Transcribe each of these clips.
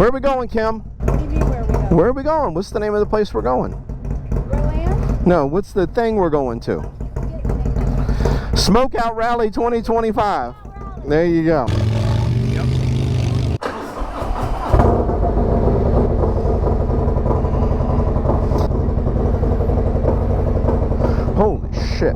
Where are we going, Kim? What do you mean, where are we going? Where are we going? What's the name of the place we're going? Land? No, what's the thing we're going to? SmokeOut Rally 2025. There you go. Holy shit.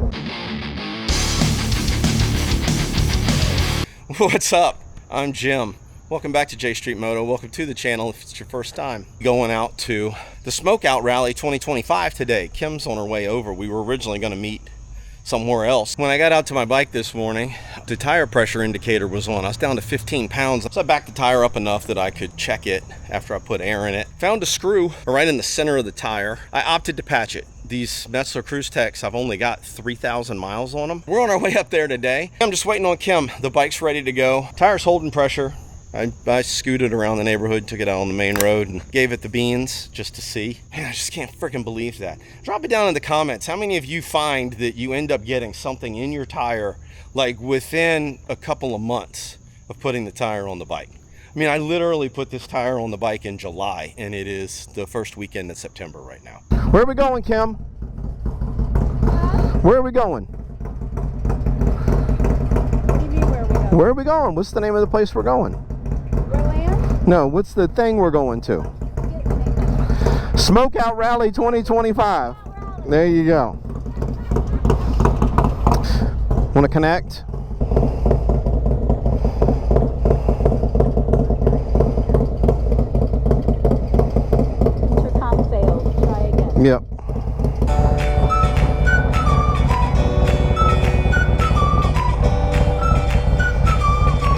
What's up? I'm Jim. Welcome back to J Street Moto. Welcome to the channel if it's your first time. Going out to the SmokeOut Rally 2025 today. Kim's on her way over. We were originally going to meet somewhere else. When I got out to my bike this morning, the tire pressure indicator was on. I was down to 15 pounds. So I backed the tire up enough that I could check it after I put air in it. Found a screw right in the center of the tire. I opted to patch it. These Metzler Cruise Techs, I've only got 3,000 miles on them. We're on our way up there today. I'm just waiting on Kim. The bike's ready to go. Tire's holding pressure. I scooted around the neighborhood, took it out on the main road, and gave it the beans just to see. Man, I just can't freaking believe that. Drop it down in the comments. How many of you find that you end up getting something in your tire like within a couple of months of putting the tire on the bike? I mean, I literally put this tire on the bike in July, and it is the first weekend in September right now. Where are we going, Kim? Where are we going? What do you mean, where are we going? Where are we going? What's the name of the place we're going? Land? No, what's the thing we're going to? SmokeOut Rally 2025. There you go. Want to connect? Intercom failed. Try again. Yep.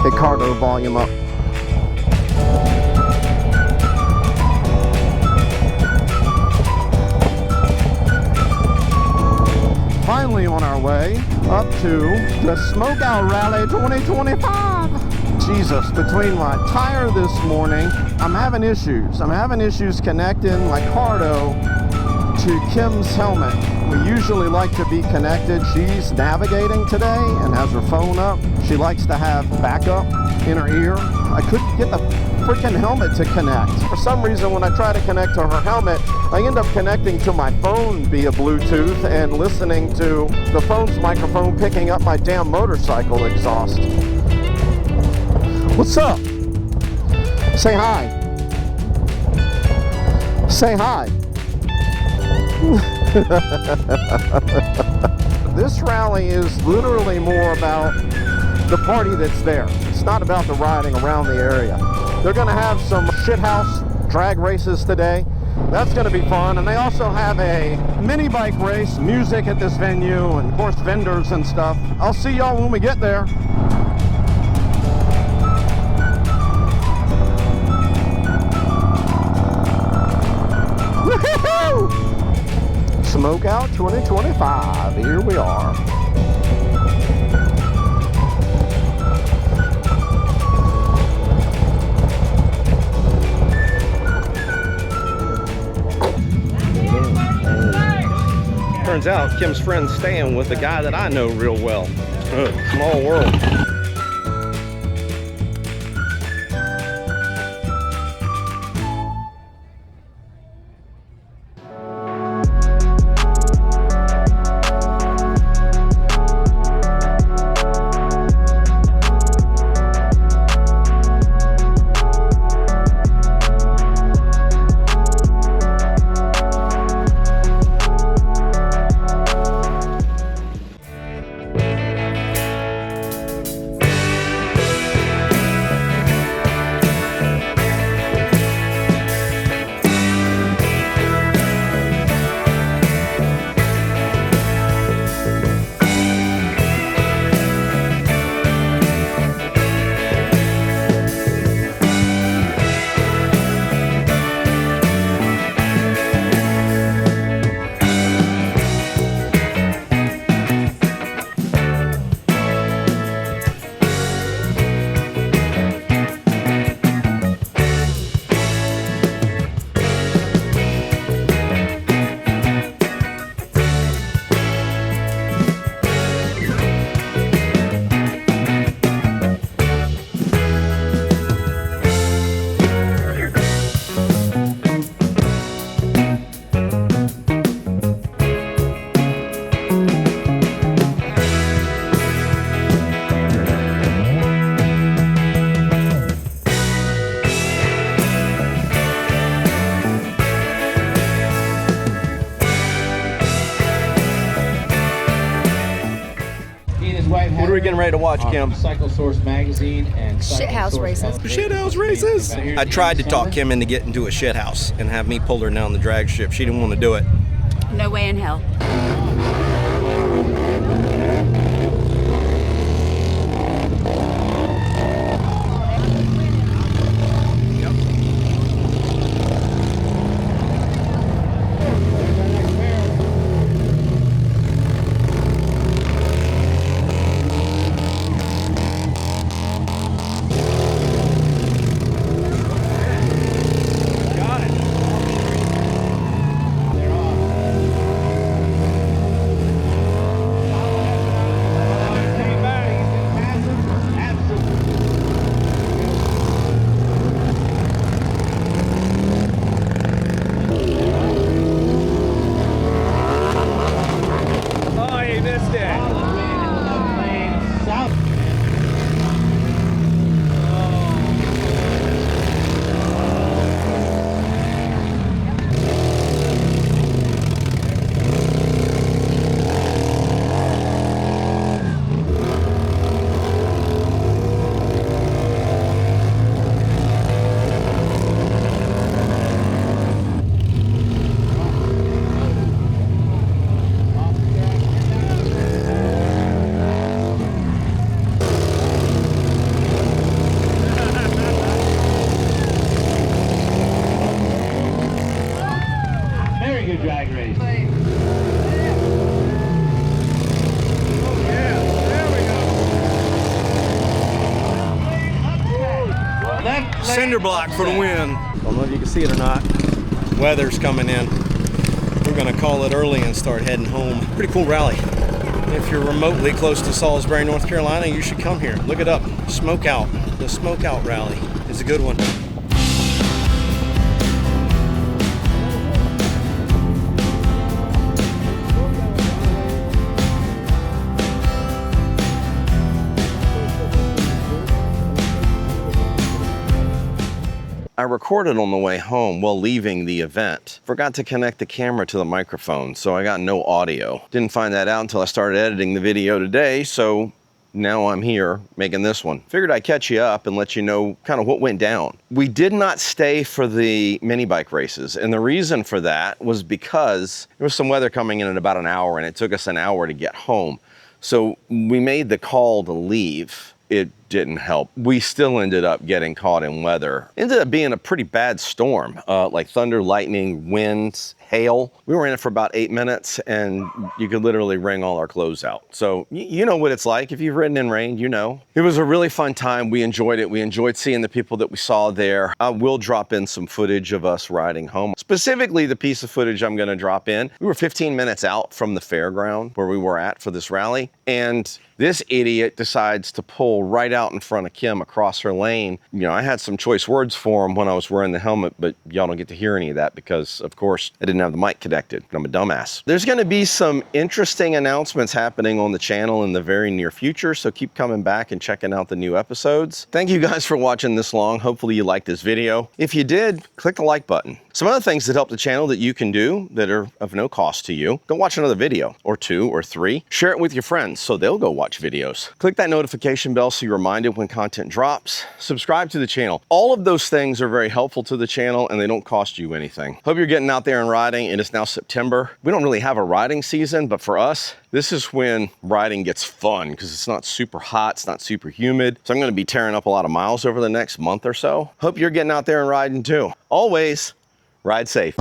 Hey, cargo volume up. Finally on our way up to the SmokeOut Rally 2025. Jesus, between my tire this morning, I'm having issues. I'm having issues connecting my cardo to Kim's helmet. We usually like to be connected. She's navigating today and has her phone up. She likes to have backup in her ear. I couldn't get the freaking helmet to connect. For some reason, when I try to connect to her helmet, I end up connecting to my phone via Bluetooth and listening to the phone's microphone picking up my damn motorcycle exhaust. What's up? Say hi. Say hi. This rally is literally more about the party that's there. It's not about the riding around the area. They're going to have some shithouse drag races today. That's going to be fun. And they also have a mini bike race, music at this venue, and of course vendors and stuff. I'll see y'all when we get there. Woohoo! SmokeOut 2025. Here we are. Turns out Kim's friend's staying with a guy that I know real well. Small world. we getting ready to watch, Kim? Cycle Source Magazine and Shithouse Races. Shithouse Races. I tried to talk Kim into getting into a shit house and have me pull her down the drag strip. She didn't want to do it. No way in hell. Drag race. Cinder block for the win. I don't know if you can see it or not. Weather's coming in. We're gonna call it early and start heading home. Pretty cool rally. If you're remotely close to Salisbury, North Carolina, you should come here. Look it up. SmokeOut. The SmokeOut Rally is a good one. I recorded on the way home while leaving the event. Forgot to connect the camera to the microphone, so I got no audio. Didn't find that out until I started editing the video today, so now I'm here making this one. Figured I'd catch you up and let you know kind of what went down. We did not stay for the mini bike races, and the reason for that was because there was some weather coming in at about an hour, and it took us an hour to get home. So we made the call to leave. It didn't help. We still ended up getting caught in weather. Ended up being a pretty bad storm, like thunder, lightning, winds, hail. We were in it for about 8 minutes and you could literally wring all our clothes out. So you know what it's like. If you've ridden in rain, you know. It was a really fun time. We enjoyed it. We enjoyed seeing the people that we saw there. I will drop in some footage of us riding home. Specifically, the piece of footage I'm gonna drop in. We were 15 minutes out from the fairground where we were at for this rally, and this idiot decides to pull right out in front of Kim across her lane. You know, I had some choice words for him when I was wearing the helmet, but y'all don't get to hear any of that because, of course, I didn't have the mic connected. I'm a dumbass. There's gonna be some interesting announcements happening on the channel in the very near future, so keep coming back and checking out the new episodes. Thank you guys for watching this long. Hopefully you liked this video. If you did, click the like button. Some other things that help the channel that you can do that are of no cost to you: go watch another video, or 2 or 3. Share it with your friends so they'll go watch videos. Click that notification bell so you're reminded when content drops. Subscribe to the channel. All of those things are very helpful to the channel and they don't cost you anything. Hope you're getting out there and riding. It is now September. We don't really have a riding season, but for us, this is when riding gets fun because it's not super hot, it's not super humid. So I'm gonna be tearing up a lot of miles over the next month or so. Hope you're getting out there and riding too. Always, ride safe.